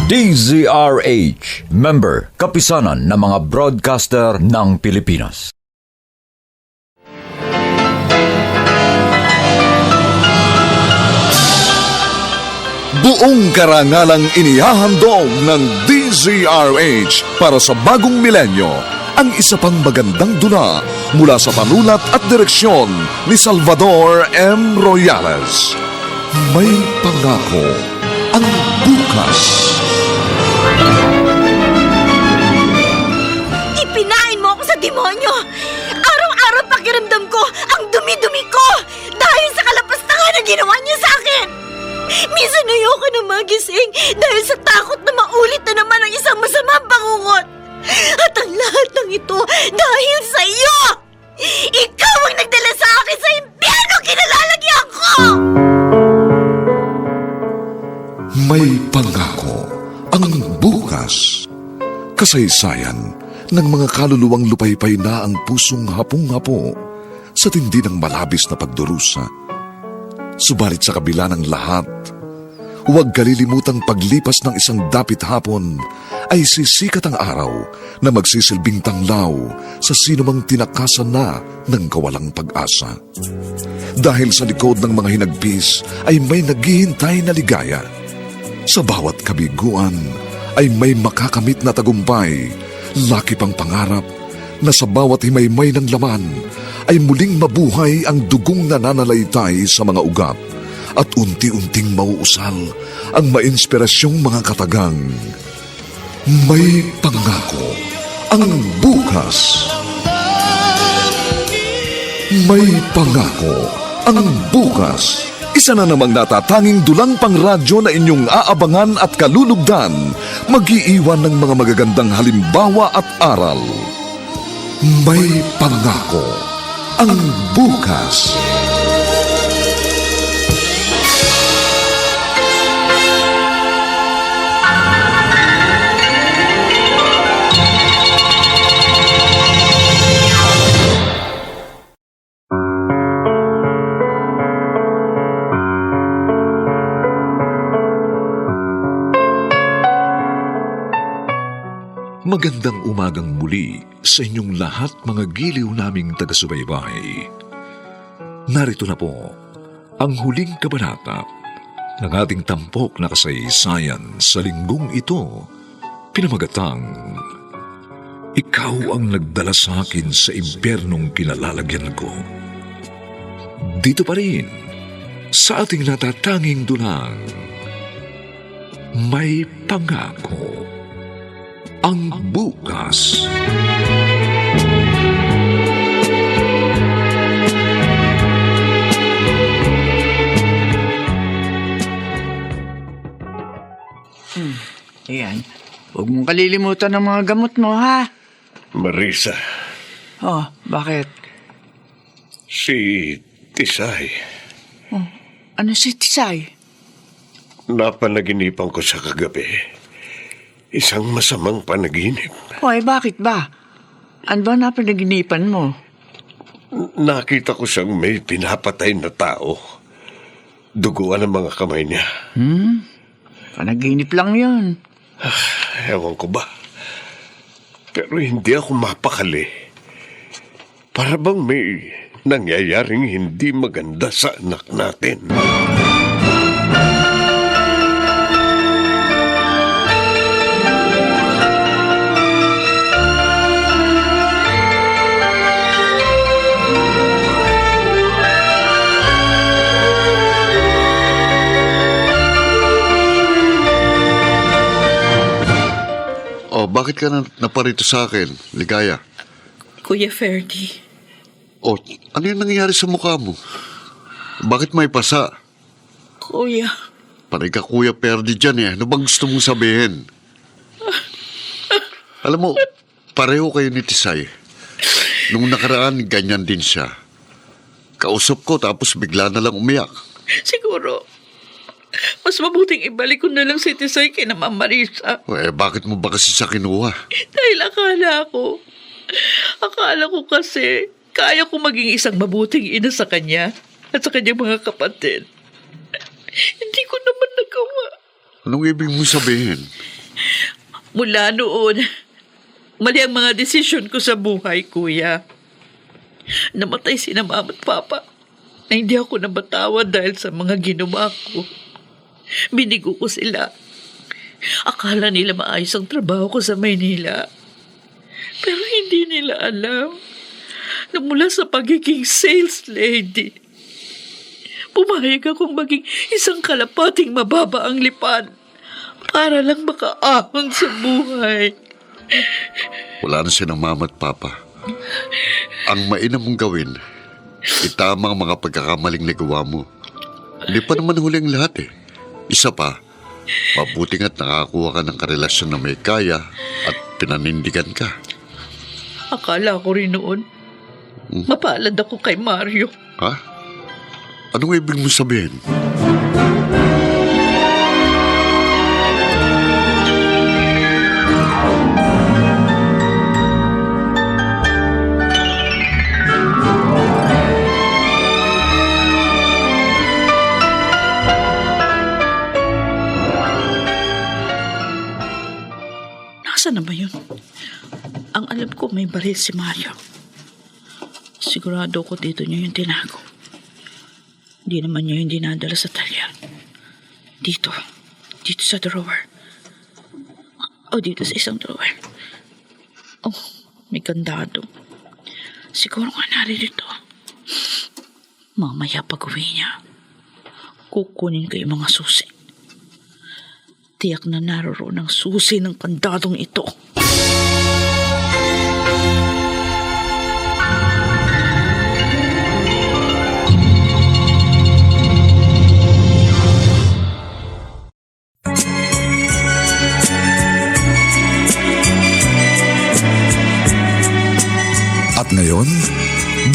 DZRH, member, kapisanan ng mga broadcaster ng Pilipinas. Buong karangalang inihahandog ng DZRH para sa bagong milenyo ang isa pang magandang dula mula sa panulat at direksyon ni Salvador M. Royales. May pangako ang bukas. Ipinain mo ako sa demonyo! Araw-araw pakiramdam ko ang dumi-dumi ko dahil sa kalapastangan na ginawa niya sa akin! Minsan ayoko na magising dahil sa takot na maulit na naman ang isang masamang bangungot. At ang lahat ng ito dahil sa iyo! Ikaw ang nagdala sa akin sa impyerno kinalalagyan ko! May pangako ang bukas. Kasaysayan ng mga kaluluwang lupaypay na ang pusong hapong-hapo sa tindi ng malabis na pagdurusa. Subalit sa kabila ng lahat, huwag kalilimutang paglipas ng isang dapit hapon ay sisikat ang araw na magsisilbing tanglaw sa sinumang tinakasan na ng kawalang pag-asa. Dahil sa likod ng mga hinagpis ay may naghihintay na ligaya. Sa bawat kabiguan ay may makakamit na tagumpay, laki pang pangarap na sa bawat himaymay ng laman ay muling mabuhay ang dugong nananalaytay sa mga ugat at unti-unting mauusal ang mainspirasyong mga katagang. May pangako ang bukas. May pangako ang bukas. Isa na namang natatanging dulang pangradyo na inyong aabangan at kalulugdan, mag-iiwan ng mga magagandang halimbawa at aral. May pangako ang bukas. Magandang umagang muli sa inyong lahat mga giliw naming taga-subaybay. Narito na po ang huling kabanata ng ating tampok na kasaysayan sa linggong ito, pinamagatang Ikaw ang nagdala sa akin sa impyernong kinalalagyan ko. Dito pa rin sa ating natatanging dulang, May Pangako ang bukas. Ayan. Huwag mong kalilimutan ng mga gamot mo, ha? Marisa, Oh, bakit? si Tisay, Ano si Tisay? napanaginipan ko sa kagabi. Isang masamang panaginip. Hoy, bakit ba? Ano ba napanaginipan mo? Nakita ko siyang may pinapatay na tao. Duguan ang mga kamay niya. Panaginip lang yun. Ewan ko ba? Pero hindi ako mapakali. Para bang may nangyayaring hindi maganda sa anak natin. Oh, bakit ka naparito sa akin, Ligaya? Kuya Ferdy, Oh, ano yung nangyayari sa mukha mo? Bakit may pasa? Kuya, Panay ka Kuya Perdi dyan eh. Ano bang gusto mong sabihin? Alam mo, pareho kayo ni Tisay. Nung nakaraan, ganyan din siya. Kausap ko tapos bigla na lang umiyak. siguro, mas mabuting ibalik ko na lang si Tisay kay na Ma'am Marisa. Bakit mo ba kasi sa kinuha? Dahil akala ko kasi, kaya ko maging isang mabuting ina sa kanya at sa kanyang mga kapatid. Hindi ko naman nagawa. Anong ibig mo sabihin? Mula noon, mali ang mga desisyon ko sa buhay, kuya. Namatay sina mama at papa na hindi ako nabatawad dahil sa mga ginawa ko. Binigo ko sila. Akala nila maayos ang trabaho ko sa Maynila. Pero hindi nila alam na mula sa pagiging sales lady, pumayag akong maging isang kalapating mababa ang lipan para lang makaahon sa buhay. Wala na silang mama at papa. Ang mainam mong gawin, itama ang mga pagkakamaling nagawa mo. Hindi pa naman huli ang lahat eh. Isa pa, mabuting at nakakuha ka ng karelasyon na may kaya at pinanindigan ka. Akala ko rin noon, mapalad ako kay Mario. Ha? Anong ibig mo sabihin? Nasaan na ba yun? Ang alam ko may baril si Mario. Sigurado ko dito niya yung tinago. Hindi naman niya yung dinadala sa talya. Dito sa drawer. O dito sa isang drawer. Oh, may kandado. Siguro nga naririto. Mamaya pag uwi niya, kukunin ko yung mga susi. Tiyak na naroon ang susi ng kandadong ito. At ngayon,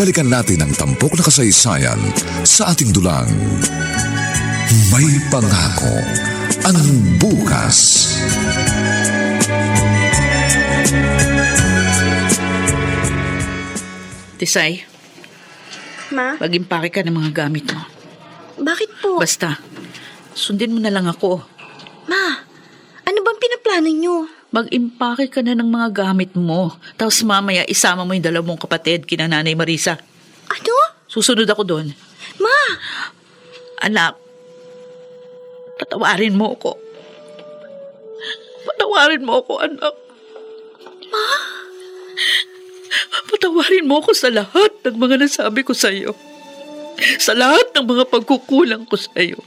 balikan natin ang tampok na kasaysayan sa ating dulang. May pangako ang bukas. Tisay, Ma, mag-impake ka ng mga gamit mo. bakit po? Basta, sundin mo na lang ako. Ma, ano bang pinaplano nyo? Mag-impake ka na ng mga gamit mo. Tapos mamaya isama mo yung dalawang kapatid kina Nanay Marisa. Ano? Susunod ako doon. Ma, Anak, patawarin mo ako. Patawarin mo ako, anak. Ma? Patawarin mo ako sa lahat ng mga nasabi ko sa'yo. Sa lahat ng mga pagkukulang ko sa'yo.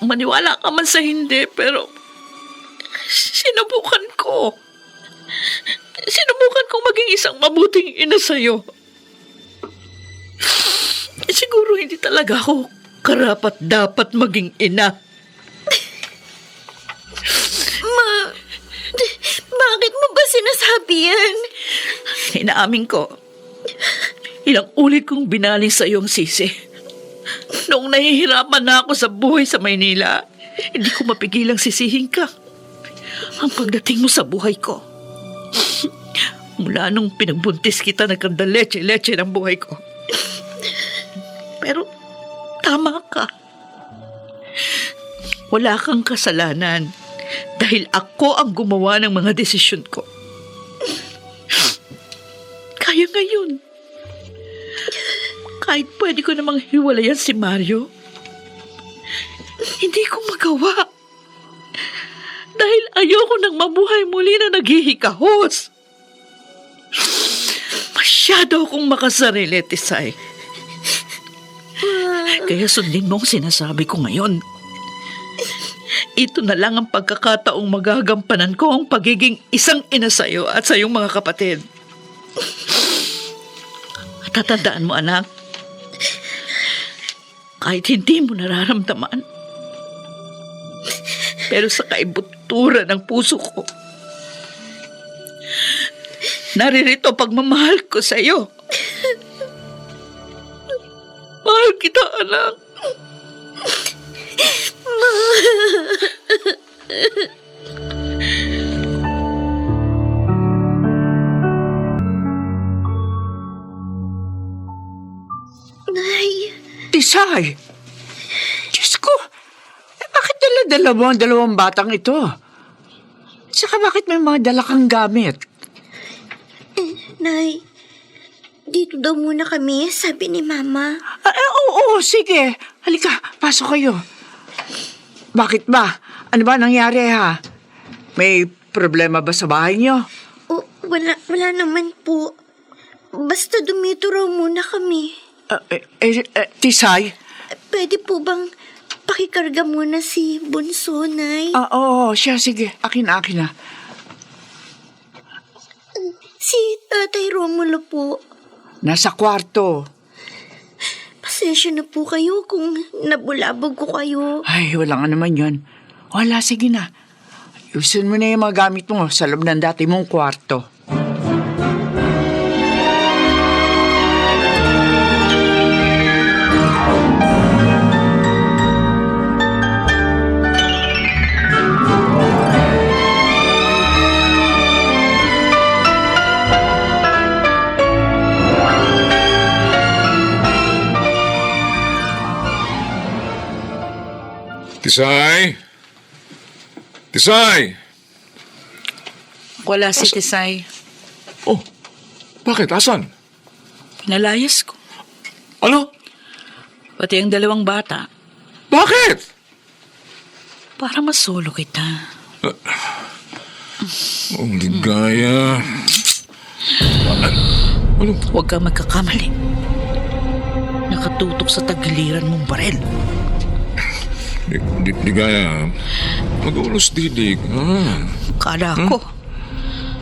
Maniwala ka man sa hindi, pero sinubukan ko. Sinubukan kong maging isang mabuting ina sa'yo. Siguro hindi talaga ako karapat-dapat maging ina. Ma, bakit mo ba sinasabi yan? Inaamin ko, ilang ulit kong binaling sa iyong sisi. Noong nahihirapan na ako sa buhay sa Maynila, hindi ko mapigilang sisihin ka. Ang pagdating mo sa buhay ko. Mula nung pinagbuntis kita, nagkanda leche-leche ng buhay ko. Pero tama ka. Wala kang kasalanan dahil ako ang gumawa ng mga desisyon ko. Kaya ngayon, kahit pwede ko namang hiwalayan si Mario, hindi ko magawa. Dahil ayoko nang mabuhay muli na naghihikahos. Masyado akong makasarili, Tisay. Kaya sundin mo ang sinasabi ko ngayon. Ito na lang ang pagkakataong magagampanan ko ang pagiging isang ina sa'yo at sa iyong mga kapatid. At tatandaan mo, anak, kahit hindi mo nararamdaman, pero sa kaibuturan ng puso ko, naririto pagmamahal ko sa iyo. Mahal kita, anak. Nay, Tisay! Diyos ko, bakit dala-dala mo ang dalawang batang ito? Saka bakit may mga dala kang gamit? Nay, dito daw muna kami, sabi ni Mama. Oo, sige. Halika, pasok kayo. Bakit ba? Ano ba nangyari ha? May problema ba sa bahay niyo? Wala naman po. Basta dumito raw muna kami. Tisay? Pwede po bang pakikarga muna si Bunso, Nay? Oo, siya, sige. Akin na. Si Tatay Romulo po. Nasa kwarto. Pasensya na po kayo kung nabulabog ko kayo. Ay, wala nga naman yun. Wala, sige na. Ayusin mo na yung mga gamit mo sa loob ng dati mong kwarto. Tisay! Tisay! Wala si Tisay. Oh, bakit? Asan? Pinalayas ko. Ano? Pati ang 2 bata. Bakit? Para masolo kita. Oh, ligaya. Ano? Huwag kang magkakamali. Nakatutok sa tagiliran mong barel. Ligaya. Mag-ulos didig. Kala ko,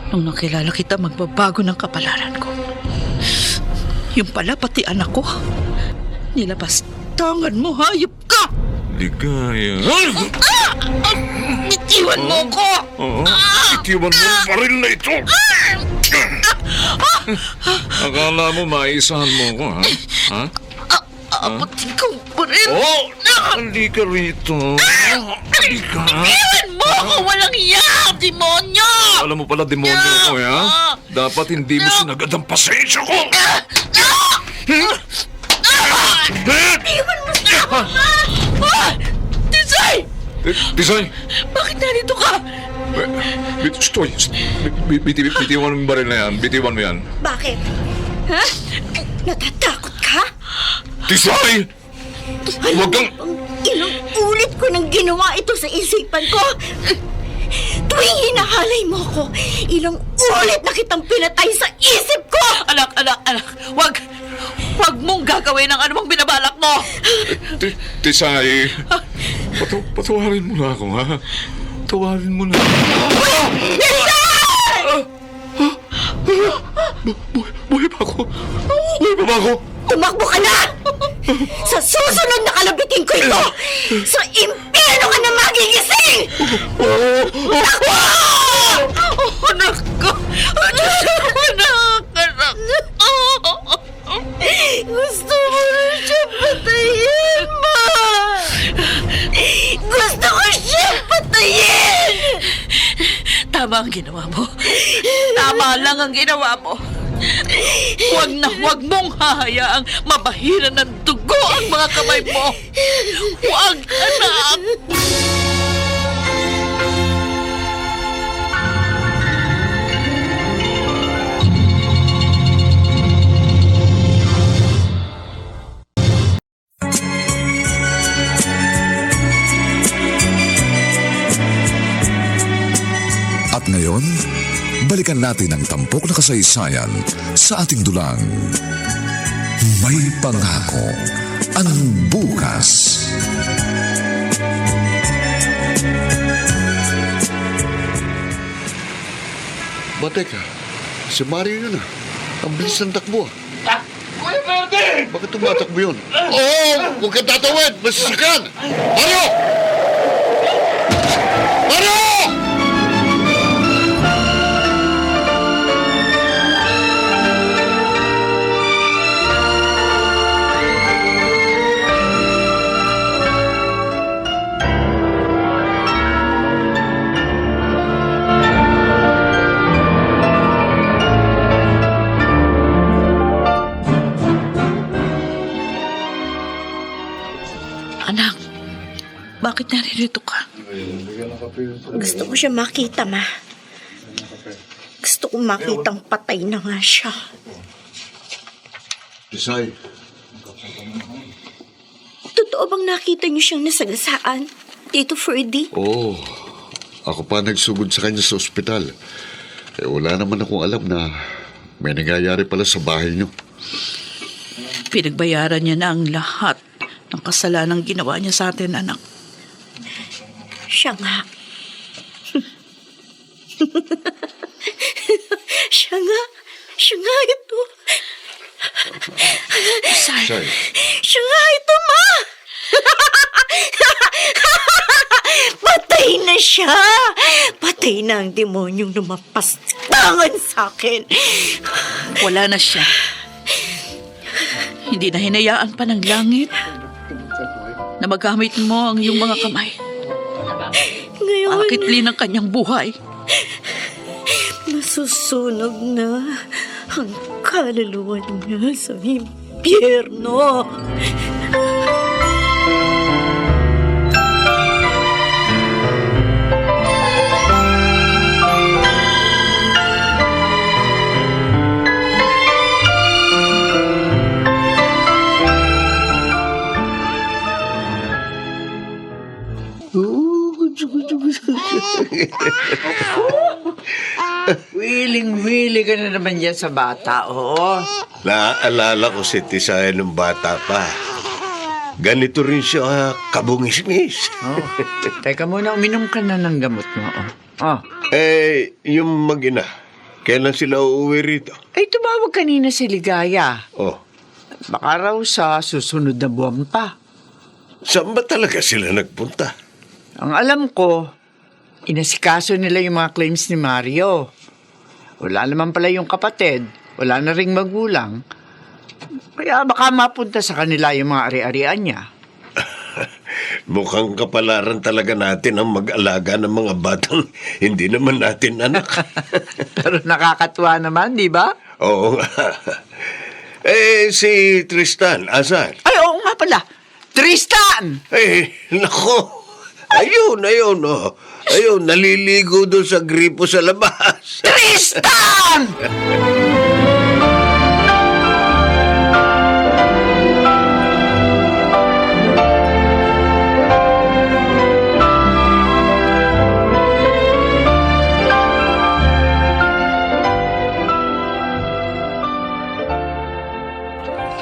nung nakilala kita, magbabago ng kapalaran ko. Yung pala, pati anak ko. Nilapastangan mo, hayop ka! Ligaya. Bitiwan mo ko! Oo. Itiwan mo ang baril na ito. Akala mo maisahan mo ko, ha? Ha? Apatin kong baril! Oh! Halika rito. Halika. Bitiwan mo ako! Walang iya! Demonyo! Alam mo pala, demonyo ko, ha? Dapat hindi mo sinagad ang pasensya ko. Bitiwan mo na ako! Tisay! Tisay! Bakit narito ka? Stoy! Bitiwan mo yung baril na yan. Bitiwan mo yan. Bakit? Ha? Natatakot ka? Tisay! Huwag kang... Ilang ulit ko nang ginawa ito sa isipan ko. Tuwing hinahalay mo ko, ilang ulit na kitang pinatay sa isip ko! Anak! Huwag mong gagawin ang anumang binabalak mo! Tisay! Patawarin mo na ako, ha? Patawarin mo na. Buhay pa ako! Buhay pa ba ako? Tumakbo ka na! Sa susunod na kalabitin ko ito, sa impyerno ka na magigising! Takbo! Anak ko! Gusto mo na siya patayin, Ma! Gusto ko siya patayin! Tama ang ginawa mo. Tama lang ang ginawa mo. Huwag mong hahayaang mabahiran ng dugo ang mga kamay mo. Huwag, anak! At ngayon, balikan natin ang tampok na kasaysayan sa ating dulang. May pangako ang bukas. Teka, si Mario yun ah. Ang bilis ng takbo ah. Kuya Verde! Bakit tumatakbo yun? Oo! Huwag kang tatawid! Masisikan! Mario! Mario! Bakit naririto ka? Gusto ko siya makita, Ma. Gusto ko makitang patay na nga siya. Tisay, Totoo bang nakita niyo siyang nasagasaan, Tito Ferdy? oo. Ako pa nagsugod sa kanya sa ospital. Wala naman akong alam na may nangyayari pala sa bahay niyo. Pinagbayaran niya na ang lahat ng kasalanang ginawa niya sa atin, anak. Siya nga. Siya nga ito. Tisay, Siya nga ito, Ma! Patay na siya! Patay na ang demonyong lumapastangan sa akin. Wala na siya. Hindi na hinayaan pa ng langit na magamit mo ang iyong mga kamay. Ngayon, Akitli ng kanyang buhay. nasusunog na ang kaluluwa niya sa impyerno. Wiling-wili ka na naman yan sa bata, oo. Naaalala ko si Tisay nung bata pa. Ganito rin siya kabungis-ngis. Oh. Teka muna, uminom ka na ng gamot mo. Oh. Yung mag-ina, kailan sila uuwi rito? Ay, tumawag kanina si Ligaya. Oh, Baka raw sa susunod na buwan pa. saan ba talaga sila nagpunta? Ang alam ko, inasikaso nila yung mga claims ni Mario. Wala naman pala yung kapatid. Wala na ring magulang. Kaya baka mapunta sa kanila yung mga ari-arian niya. Mukhang kapalaran talaga natin ang mag-alaga ng mga batang hindi naman natin anak. Pero nakakatuwa naman, di ba? Oo nga. Si Tristan, asan? Ay, oo nga pala. Tristan! Nako. Ayun, oh. Ayun, naliligo doon sa gripo sa labas. Tristan!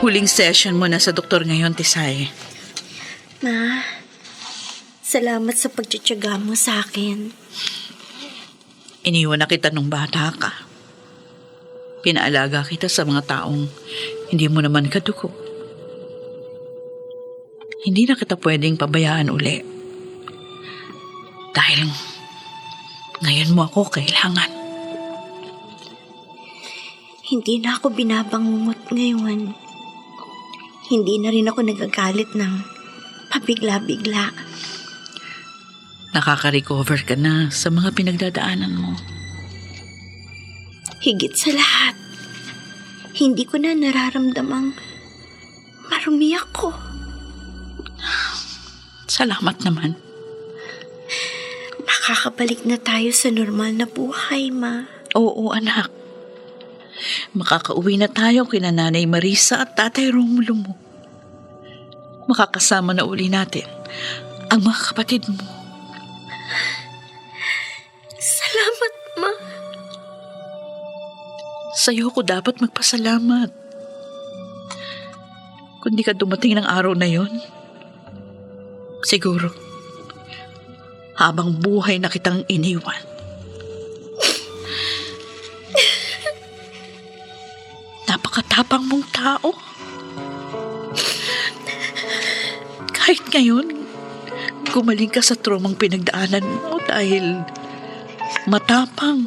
Huling session mo na sa doktor ngayon, Tisay. Ma, salamat sa pagtsatsaga mo sa akin. Iniwan na kita nung bata ka. Pinaalaga kita sa mga taong hindi mo naman kadugo. Hindi na kita pwedeng pabayaan uli. Dahil ngayon mo ako kailangan. Hindi na ako binabangungot ngayon. Hindi na rin ako nagagalit ng pabigla-bigla. Nakaka-recover ka na sa mga pinagdadaanan mo. Higit sa lahat, hindi ko na nararamdamang marumi ako. Salamat naman. Makakabalik na tayo sa normal na buhay, Ma. Oo, anak. Makakauwi na tayo kina Nanay Marisa at Tatay Romulo mo. Makakasama na uli natin ang mga kapatid mo. Salamat, Ma. Sa'yo ko dapat magpasalamat. Kung di ka dumating ng araw na yon, siguro, habang buhay na kitang iniwan. Napakatapang mong tao. Kahit ngayon, gumaling ka sa traumang pinagdaanan mo dahil matapang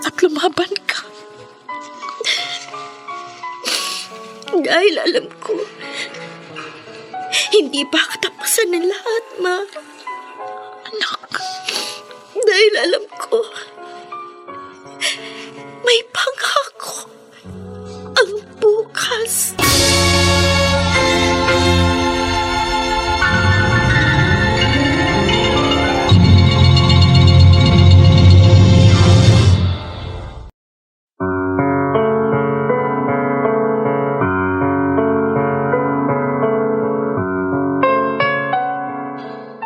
at lumaban ka. Dahil alam ko, hindi pa katapusan ng lahat, Ma. Anak, Dahil alam ko, may pangako ang bukas.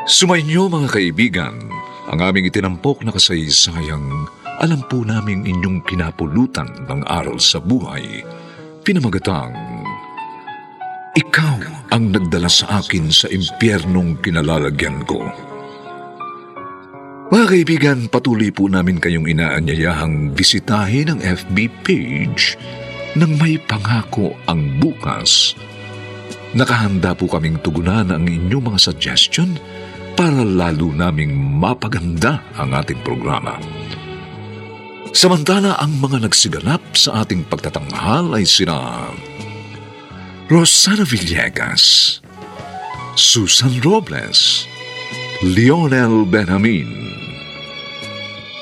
Sumainyo mga kaibigan, ang aming itinampok na kasaysayang alam po naming inyong pinapulutan ng aral sa buhay, pinamagatang, ikaw ang nagdala sa akin sa impyernong kinalalagyan ko. Mga kaibigan, patuloy po namin kayong inaanyayahang bisitahin ang FB page ng May Pangako ang Bukas. Nakahanda po kaming tugunan ang inyong mga suggestion para lalo naming mapaganda ang ating programa. Samantala, ang mga nagsiganap sa ating pagtatanghal ay sina Rosana Villegas, Susan Robles, Lionel Benjamin,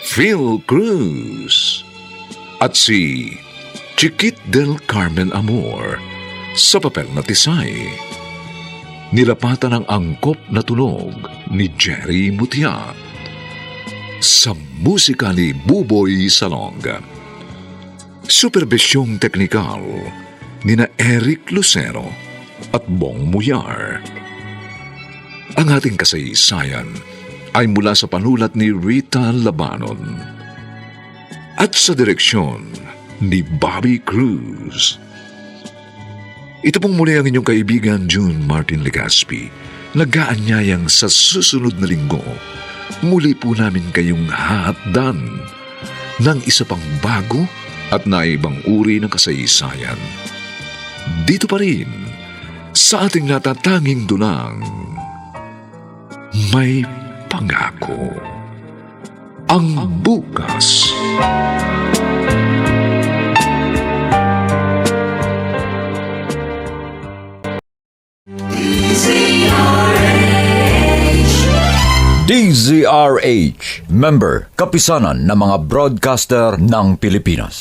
Phil Cruz, at si Chiquit del Carmen Amor sa papel na Tisay. Nilapatan ang angkop na tunog ni Jerry Mutia sa musika ni Buboy Salonga. Supervisyong teknikal ni na Eric Lucero at Bong Muyar. Ang ating kasaysayan ay mula sa panulat ni Rita Labanon at sa direksyon ni Bobby Cruz. Ito pong muli ang inyong kaibigan June Martin Legaspi, nag-aanyayang sa susunod na linggo, muli po namin kayong hahatdan ng isa pang bago at naibang uri ng kasaysayan. Dito pa rin, sa ating natatanging dunang, May Pangako ang Bukas. DZRH, member, kapisanan ng mga broadcaster ng Pilipinas.